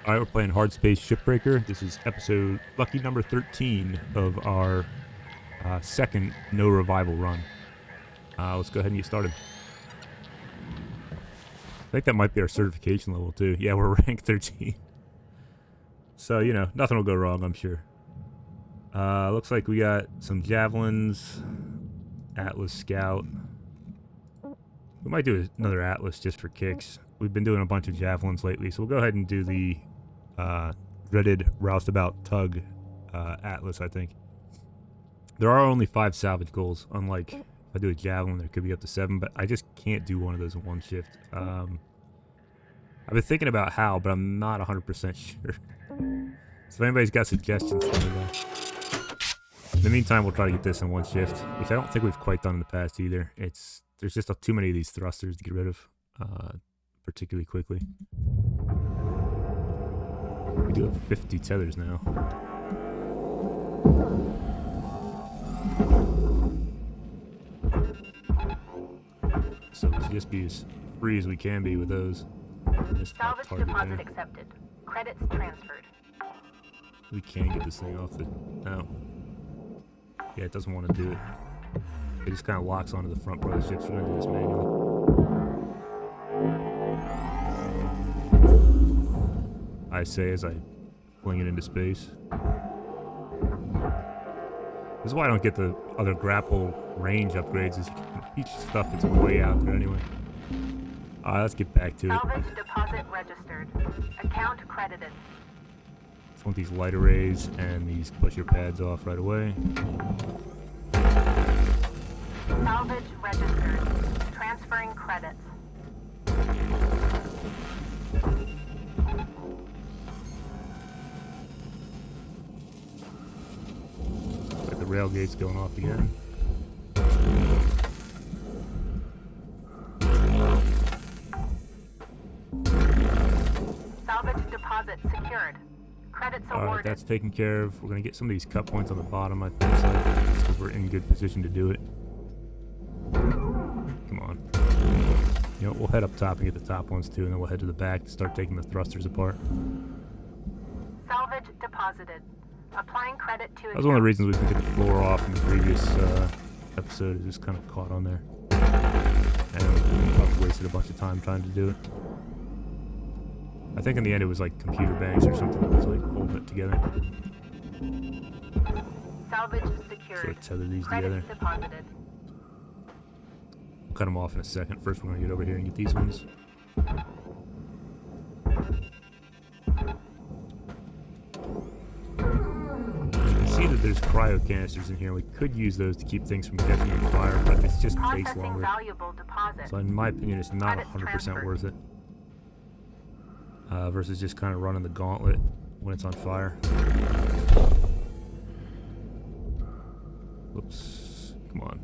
Alright, we're playing Hardspace Shipbreaker. This is episode lucky number 13 of our second no revival run. Let's go ahead and get started. I think that might be our certification level too. Yeah, we're rank 13. So, you know, nothing will go wrong, I'm sure. Looks like we got some javelins, Atlas Scout. We might do another Atlas just for kicks. We've been doing a bunch of javelins lately, so we'll go ahead and do the dreaded roustabout tug Atlas, I think. There are only 5 salvage goals, unlike if I do a javelin there could be up to 7, but I just can't do one of those in one shift. I've been thinking about how, but I'm not 100% sure. So if anybody's got suggestions, let me know. In the meantime, we'll try to get this in one shift, which I don't think we've quite done in the past either. There's just too many of these thrusters to get rid of particularly quickly. We do have 50 tethers now. So we should just be as free as we can be with those. Salvage deposit accepted. Credits transferred. We can get this thing off the... No. Yeah, it doesn't want to do it. It just kind of locks onto the front part of the ship, so we're going to do this manually. I say as I fling it into space. This is why I don't get the other grapple range upgrades, is you can reach stuff that's way out there anyway. Alright, let's get back to it. Salvage deposit registered. Account credited. Just want these light arrays and these pusher pads off right away. Salvage registered. Transferring credits. Like the rail gate's going off again. Salvage deposit secured. Credits awarded. Alright, that's taken care of. We're going to get some of these cut points on the bottom, I think, because we're in good position to do it. Come on. You know, we'll head up top and get the top ones too, and then we'll head to the back to start taking the thrusters apart. Salvage deposited. Applying credit to... That was one of the reasons we could get the floor off in the previous episode. It just kind of caught on there. And we probably wasted a bunch of time trying to do it. I think in the end it was like computer banks or something that was like holding it together. Salvage secured. So tether these Credits together. deposited. We'll cut them off in a second. First we're going to get over here and get these ones. See that there's cryo canisters in here. We could use those to keep things from catching on fire, but it just takes Processing longer. valuable deposit. So in my opinion, it's not Credits 100% transferred. worth it. Versus just kind of running the gauntlet when it's on fire. Whoops. Come on.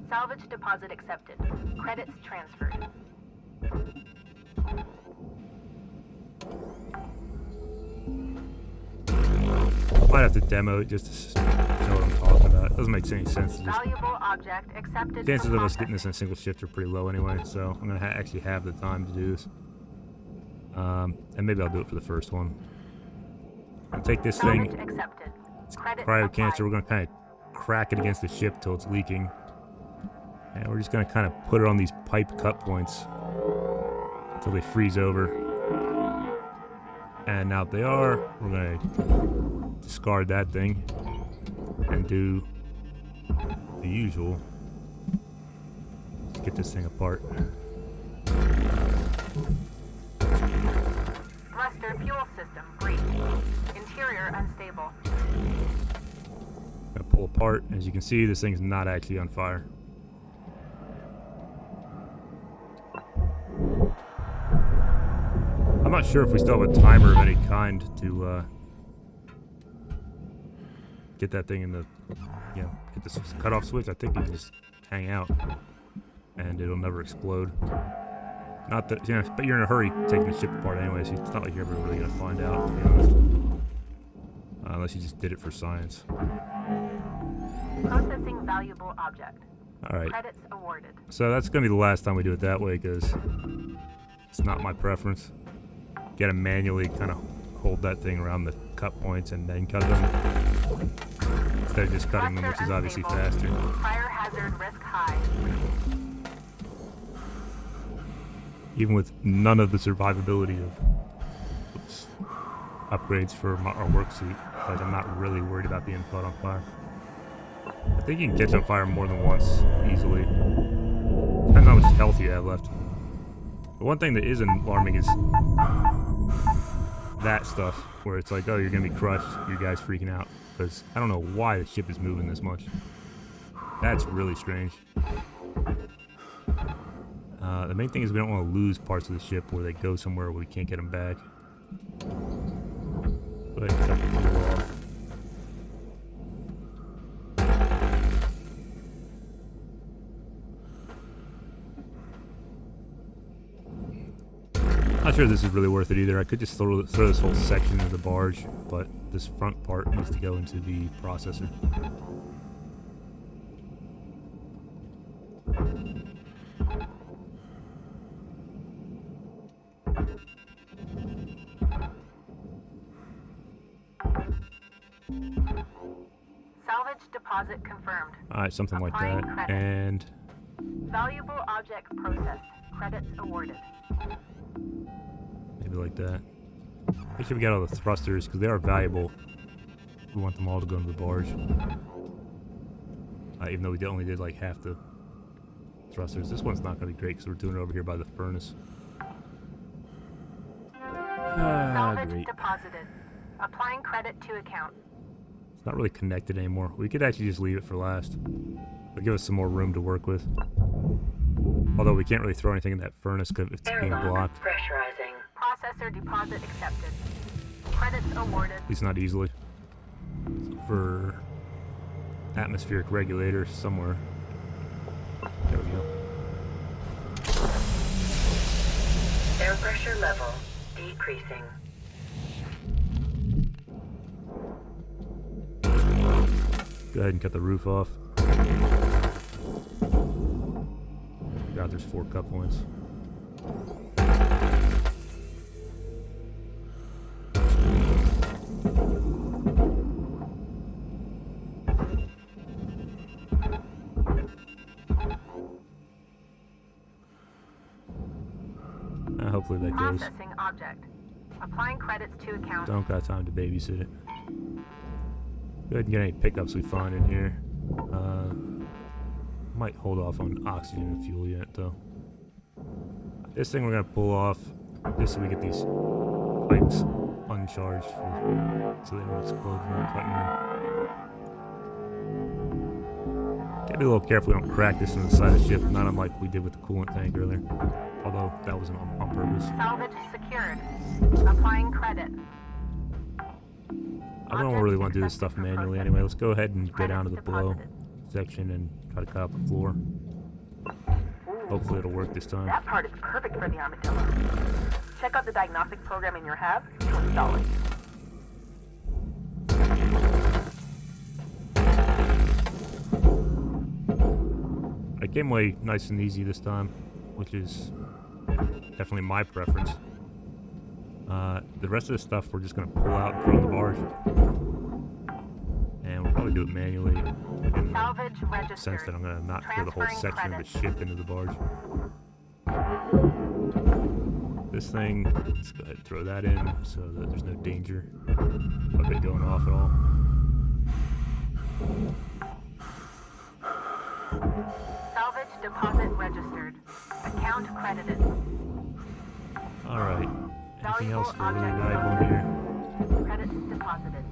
Salvage deposit accepted. Credits transferred. Might have to demo it just to show what I'm talking about. It doesn't make any sense to just... Valuable object accepted. Chances for of us getting processing. this in a single shift are pretty low anyway, so I'm going to actually have the time to do this. And maybe I'll do it for the first one. I'll take this Salvage thing, accepted. it's Credit cryo applied. canister, we're going to kind of crack it against the ship till it's leaking. And we're just going to kind of put it on these pipe cut points until they freeze over. And now that they are, we're going to discard that thing and do the usual. Let's get this thing apart. Thruster fuel system breach. Interior unstable. Gonna pull apart. As you can see, this thing's not actually on fire. I'm not sure if we still have a timer of any kind to get that thing in the, you know, hit the cutoff switch. I think you can just hang out and it'll never explode. Not that, yeah, but you're in a hurry taking the ship apart anyway, so it's not like you're ever really gonna find out, to be honest. Unless you just did it for science. Processing valuable object. Alright. Credits awarded. So that's gonna be the last time we do it that way, because it's not my preference. Gotta manually kind of hold that thing around the cut points and then cut them. Instead of just cutting them, which is obviously faster. Fire hazard risk high. Even with none of the survivability of upgrades for our work suit, because I'm not really worried about being caught on fire. I think you can catch on fire more than once easily. Depends how much health you have left. The one thing that is alarming is that stuff, where it's like, oh, you're gonna be crushed, you guys freaking out, because I don't know why the ship is moving this much. That's really strange. The main thing is we don't want to lose parts of the ship where they go somewhere where we can't get them back. Go ahead and cut the fuel off. Not sure this is really worth it either. I could just throw this whole section into the barge, but this front part needs to go into the processor. Salvage deposit confirmed. Alright, something like Applying that. credit. And Valuable object processed. Credits awarded. maybe like that. Make sure we got all the thrusters, because they are valuable. We want them all to go into the barge. Even though we only did like half the thrusters. This one's not going to be great, because we're doing it over here by the furnace. Salvage Great. deposited. Applying credit to account. It's not really connected anymore. We could actually just leave it for last. It'll give us some more room to work with. Although we can't really throw anything in that furnace because it's being blocked. Pressurizing. Processor deposit accepted. Credits awarded. At least not easily. For atmospheric regulator somewhere. There we go. Air pressure level decreasing. Go ahead and cut the roof off. God, there's 4 cut points. Hopefully that goes. Processing object. Applying credits to account. Don't got time to babysit it. Go ahead and get any pickups we find in here. Might hold off on oxygen and fuel yet, though. This thing we're gonna pull off just so we get these pipes uncharged so they don't explode when we're cutting in. Gotta be a little careful we don't crack this on the side of the ship, not unlike we did with the coolant tank earlier. Although that wasn't on purpose. Salvage secured. Applying credit. I don't really want to do this stuff manually anyway. Let's go ahead and go down to the below section and try to cut out the floor. Hopefully it'll work this time. That part is perfect for the armadillo. Check out the diagnostic program in your hab to install it. I came away nice and easy this time, which is definitely my preference. The rest of the stuff we're just going to pull out and throw in the barge. And we'll probably do it manually in Salvage the registered. sense that I'm going to not throw the whole section of the ship into the barge. This thing, let's go ahead and throw that in so that there's no danger of it going off at all. Salvage deposit registered. Account credited. Alright. Anything else really Object valuable here? Credits deposited.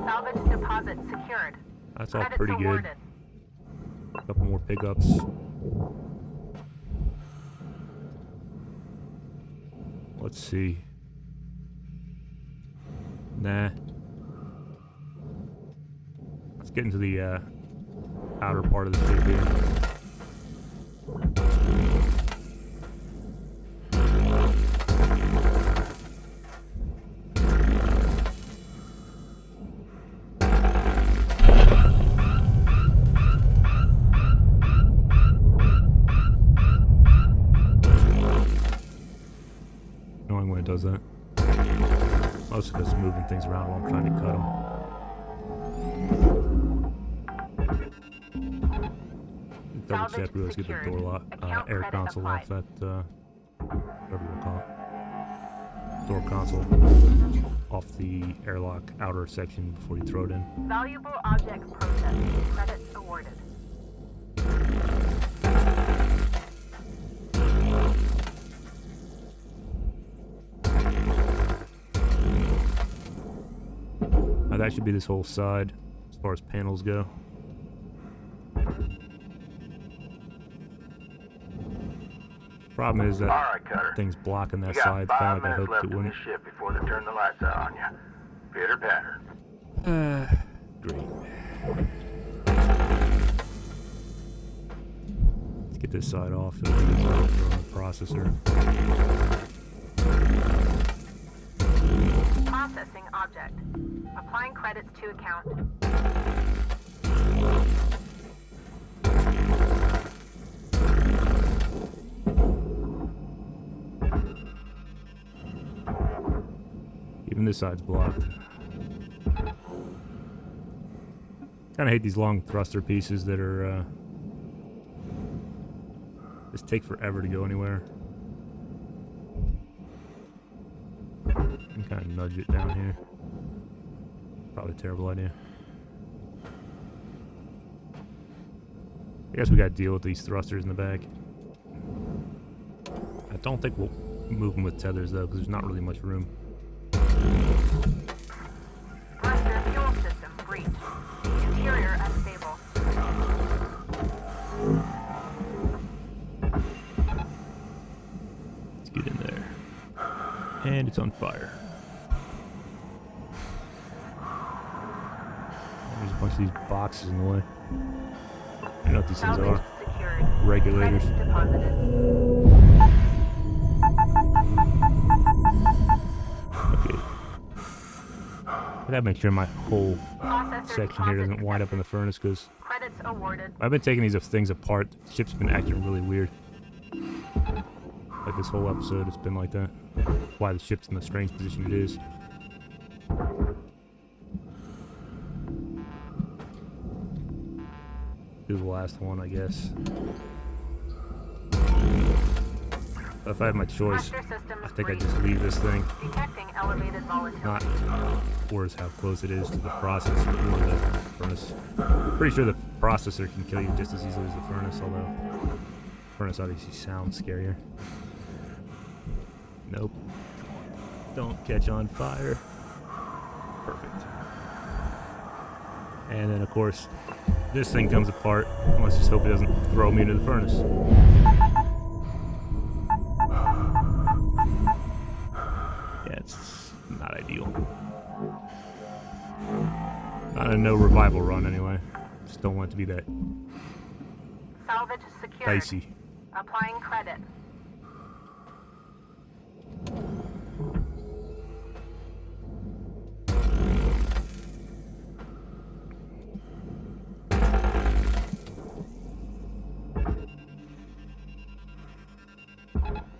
Salvage deposit secured. That's all Credits pretty good. awarded. A couple more pickups. Let's see. Nah. Let's get into the outer part of the ship here. does that. Mostly because moving things around while I'm trying to cut them. Double check, we always get the door lock, air console off that, whatever you call it. Door console off the airlock outer section before you throw it in. Valuable object processed. Credits awarded. That should be this whole side as far as panels go. Problem is that thing's blocking that side, kind of like I hoped it wouldn't. Ship before they turn the lights out on you. Pitter patter. Great. Let's get this side off. It'll be easier to throw in the processor. Processing object. Applying credits to account. Even this side's blocked. Kind of hate these long thruster pieces that are just take forever to go anywhere. And kind of nudge it down here. Probably a terrible idea. I guess we gotta deal with these thrusters in the back. I don't think we'll move them with tethers though, because there's not really much room. Thruster fuel system breached. Interior unstable. Let's get in there. And it's on fire. There's a bunch of these boxes in the way. I don't know what these things are. Secured. Regulators. Credits deposited. Okay. I gotta make sure my whole section here doesn't wind up in the furnace, because Credits awarded. I've been taking these things apart. The ship's been acting really weird. Like this whole episode, it's been like that. That's why the ship's in the strange position it is. Do the last one, I guess. If I have my choice, I think I just leave this thing. Detecting elevated volatility. Not worse how close it is to the processor or the furnace. Pretty sure the processor can kill you just as easily as the furnace, although the furnace obviously sounds scarier. Nope. Don't catch on fire. Perfect. And then of course, this thing comes apart. Let's just hope it doesn't throw me into the furnace. Yeah, it's not ideal. Not a no revival run anyway. Just don't want it to be that Salvage secured. dicey. Applying credit.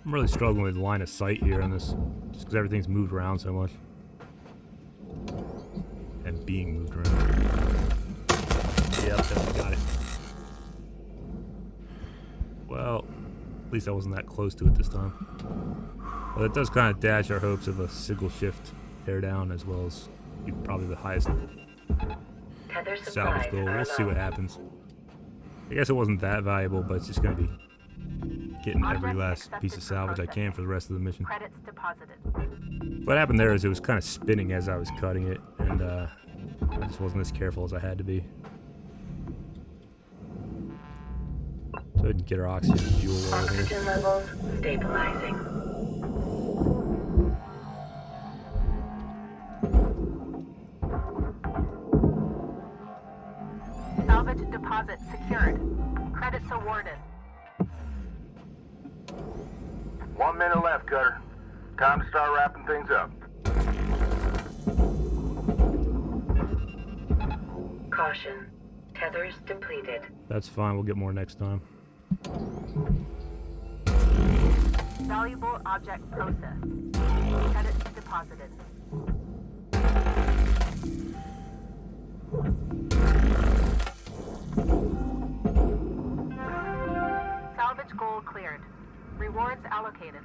I'm really struggling with line of sight here on this, just because everything's moved around so much. And being moved around. Yep, definitely got it. Well, at least I wasn't that close to it this time. Well, it does kind of dash our hopes of a single shift teardown, as well as probably the highest salvage goal. We'll see what happens. I guess it wasn't that valuable, but it's just going to be getting every last piece of salvage I can for the rest of the mission. Credits deposited. What happened there is it was kind of spinning as I was cutting it, and I just wasn't as careful as I had to be. So we can get our oxygen and fuel level here. Oxygen levels stabilizing. Salvage deposit secured. Credits awarded. 1 minute left, Cutter. Time to start wrapping things up. Caution. Tethers depleted. That's fine, we'll get more next time. Valuable object processed. Credits deposited. Salvage goal cleared. Rewards allocated.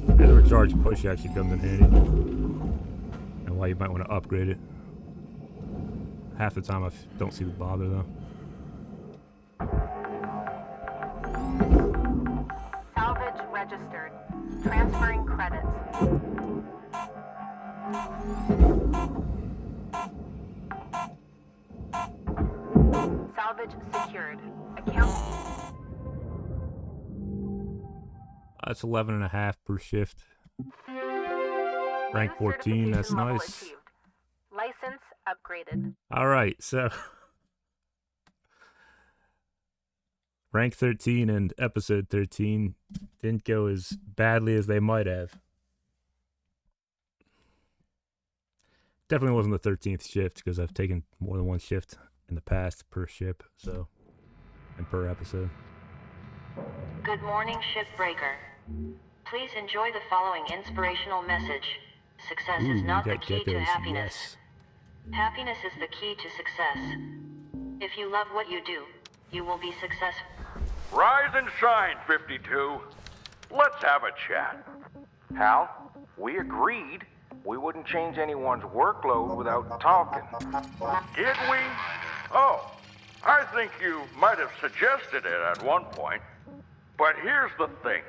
And the recharge push actually comes in handy. And why you might want to upgrade it. Half the time I don't see the bother though. Salvage registered. Transferring credits. Salvage secured. Account. That's 11.5 per shift. Rank 14, that's Certification level nice. achieved. License upgraded. Alright, so rank 13 and episode 13 didn't go as badly as they might have. Definitely wasn't the 13th shift because I've taken more than one shift in the past per ship, so, and per episode. Good morning, Shipbreaker. Please enjoy the following inspirational message. Success Ooh, is we not the got key to geckos, happiness. yes. Happiness is the key to success. If you love what you do, you will be successful. Rise and shine, 52. Let's have a chat. Hal, we agreed we wouldn't change anyone's workload without talking. Did we? Oh, I think you might have suggested it at one point. But here's the thing.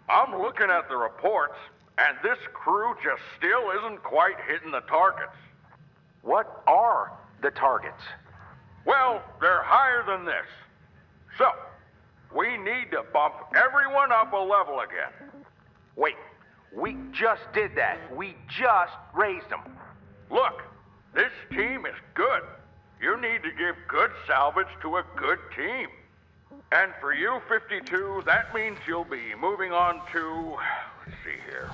I'm looking at the reports, and this crew just still isn't quite hitting the targets. What are the targets? Well, they're higher than this. So, we need to bump everyone up a level again. Wait, we just did that. We just raised them. Look, this team is good. You need to give good salvage to a good team. And for you, 52, that means you'll be moving on to, let's see here.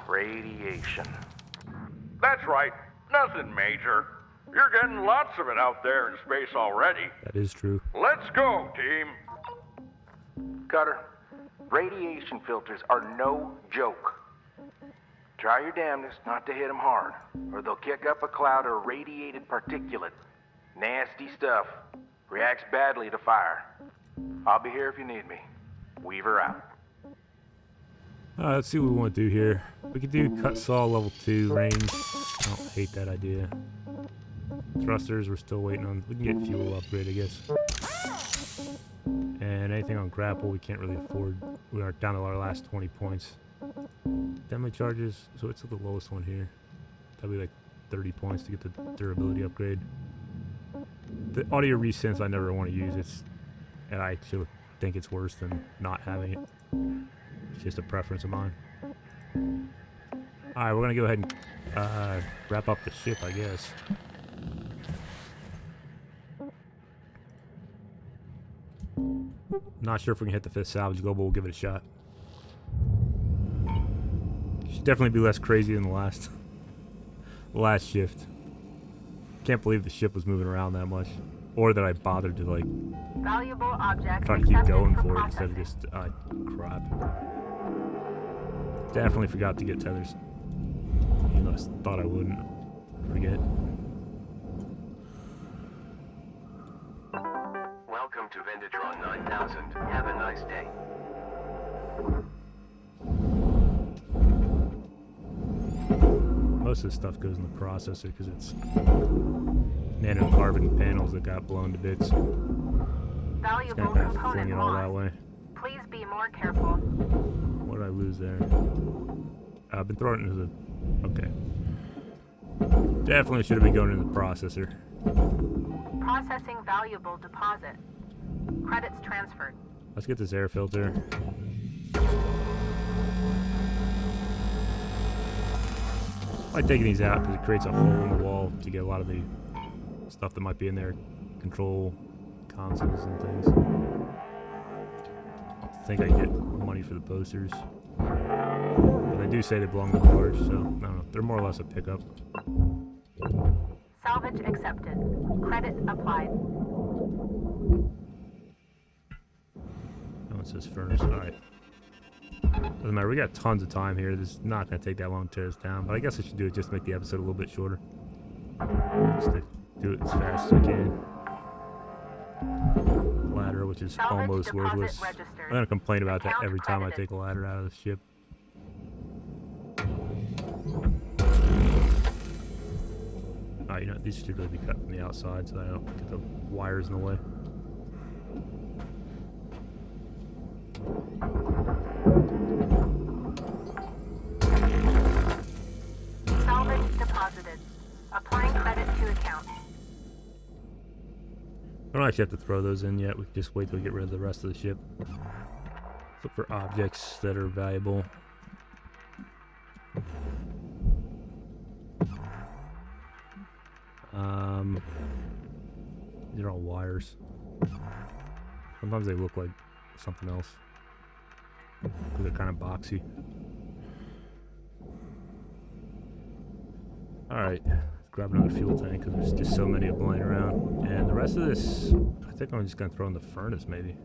Radiation. That's right, nothing major. You're getting lots of it out there in space already. That is true. Let's go, team. Cutter, radiation filters are no joke. Try your damnedest not to hit them hard, or they'll kick up a cloud of radiated particulate. Nasty stuff. Reacts badly to fire. I'll be here if you need me. Weaver out. Let's see what we want to do here. We could do cut saw level 2 range. I don't hate that idea. Thrusters, we're still waiting on. We can get fuel upgrade, I guess. And anything on grapple, we can't really afford. We are down to our last 20 points. Demo charges, so it's the lowest one here. That'd be like 30 points to get the durability upgrade. The audio resynth I never want to use. And I actually think it's worse than not having it. It's just a preference of mine. Alright, we're gonna go ahead and wrap up the ship, I guess. Not sure if we can hit the 5th salvage goal, but we'll give it a shot. Should definitely be less crazy than the last shift. Can't believe the ship was moving around that much, or that I bothered to like Valuable object. try to keep accepted going for for it instead processing. of just crap. Definitely forgot to get tethers. Even though I thought I wouldn't forget. Welcome to Vendatron 9000. Have a nice day. Most of this stuff goes in the processor because it's nanocarbon panels that got blown to bits. It's Valuable gonna kind of component fling it all that lost. way. Please be more careful. What did I lose there? I've been throwing it into the... Okay. Definitely should have been going into the processor. Processing valuable deposit. Credits transferred. Let's get this air filter. I like taking these out because it creates a hole in the wall to get a lot of the stuff that might be in there. Control consoles and things. I think I get money for the posters. But they do say they belong to large, so I don't know. They're more or less a pickup. Salvage accepted. Credit applied. I don't it says furnace. Alright. Doesn't matter, we got tons of time here. This is not going to take that long to tear this down, but I guess I should do it just to make the episode a little bit shorter. Just to do it as fast as I can. Ladder, which is Salvage almost deposit worthless. registered. I'm going to complain about that Account every time I credited. take a ladder out of the ship. Alright, you know, these should really be cut from the outside so I don't get the wires in the way. Salvage deposited. Applying credit to account. I don't actually have to throw those in yet. We can just wait till we get rid of the rest of the ship. Look for objects that are valuable. These are all wires. Sometimes they look like something else. Because they're kind of boxy. Alright, let's grab another fuel tank because there's just so many of them lying around. And the rest of this, I think I'm just going to throw in the furnace maybe.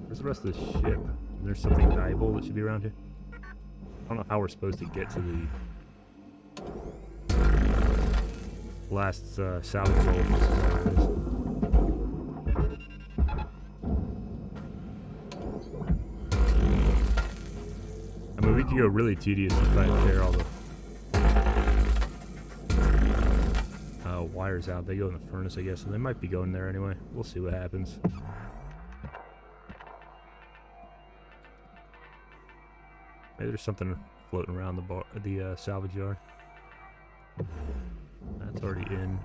Where's the rest of the ship? There's something valuable that should be around here. I don't know how we're supposed to get to the last salvage hold. I mean, we could go really tedious and try to tear all the wires out. They go in the furnace, I guess, and they might be going there anyway. We'll see what happens. Maybe there's something floating around the salvage yard. That's already in.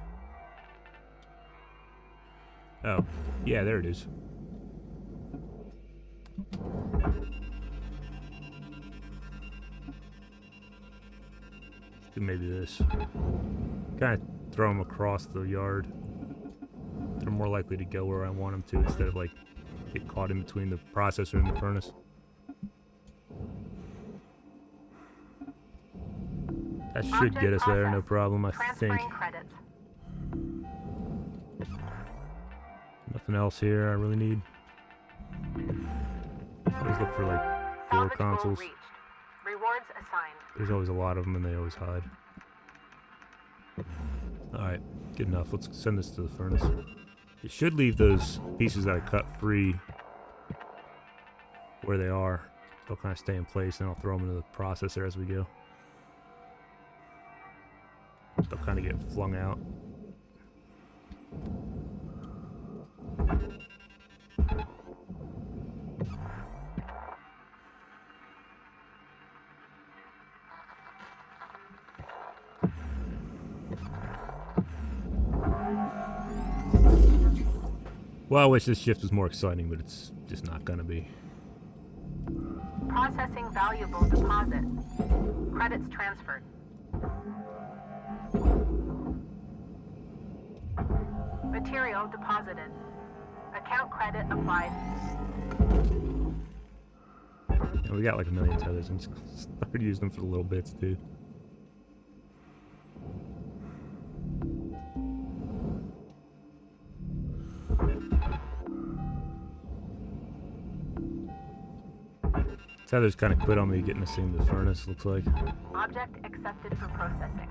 Oh, yeah, there it is. Let's do maybe this. Kind of throw them across the yard. They're more likely to go where I want them to instead of like get caught in between the processor and the furnace. That should get us there, no problem, I think. Transferring credits. Nothing else here I really need. Always look for like door Salvage goal consoles. reached. Rewards assigned. There's always a lot of them and they always hide. Alright, good enough. Let's send this to the furnace. It should leave those pieces that I cut free where they are. They'll kind of stay in place and I'll throw them into the processor as we go. They'll kind of get flung out. Well, I wish this shift was more exciting, but it's just not gonna be. Processing valuable deposit. Credits transferred. Material deposited. Account credit applied. And we got like a million tethers and started using them for the little bits too. Tethers kind of quit on me getting this thing to the furnace, looks like. Object accepted for processing.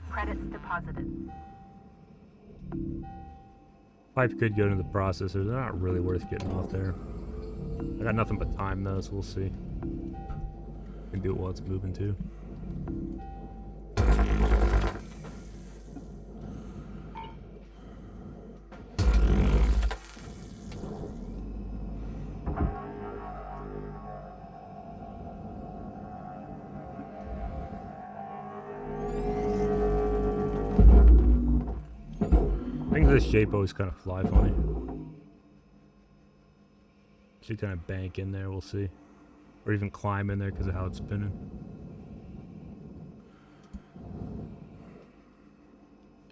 Credits deposited. Pipe could go to the processor. They're not really worth getting off there. I got nothing but time though, so we'll see. Can do it while it's moving too. Things of this shape always kind of fly funny. Should kind of bank in there, we'll see. Or even climb in there because of how it's spinning.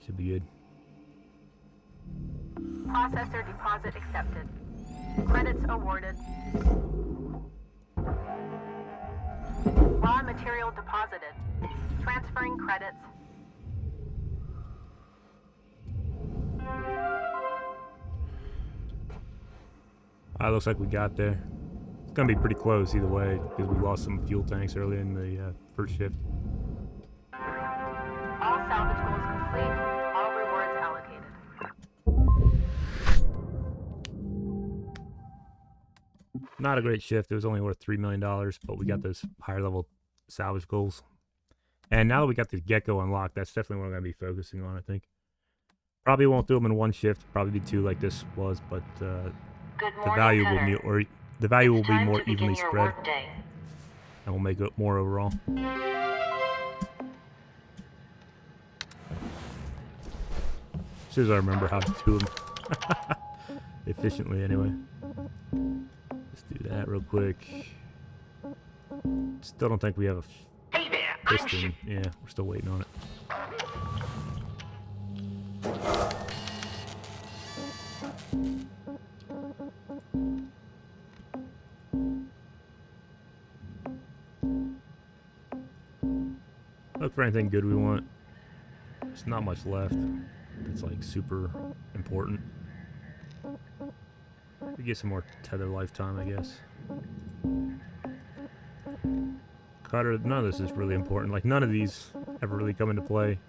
Should be good. Processor deposit accepted. Credits awarded. Raw material deposited. Transferring credits. Looks like we got there. It's gonna be pretty close either way because we lost some fuel tanks early in the first shift. All salvage goals complete. All rewards allocated. Not a great shift. It was only worth $3 million, but we got those higher level salvage goals. And now that we got the Gecko unlocked, that's definitely what I'm gonna be focusing on. I think probably won't do them in one shift. Probably do two like this was, but Good the morning, value Hunter. the value will be Time more to begin evenly your spread, workday. and we'll make it more overall. As soon as I remember how to do them efficiently, anyway. Let's do that real quick. Still don't think we have a piston. Yeah, we're still waiting on it. Look for anything good we want. There's not much left. It's like super important. We get some more tether lifetime, I guess. Cutter, none of this is really important. Like, none of these ever really come into play.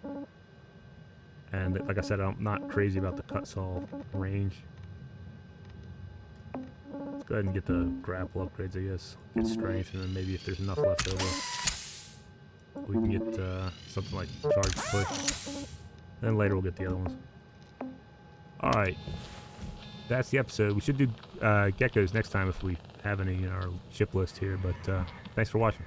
And like I said, I'm not crazy about the cut saw range. Let's go ahead and get the grapple upgrades, I guess. Get strength, and then maybe if there's enough left over, we can get something like charge push. Then later we'll get the other ones. Alright. That's the episode. We should do geckos next time if we have any in our ship list here, but thanks for watching.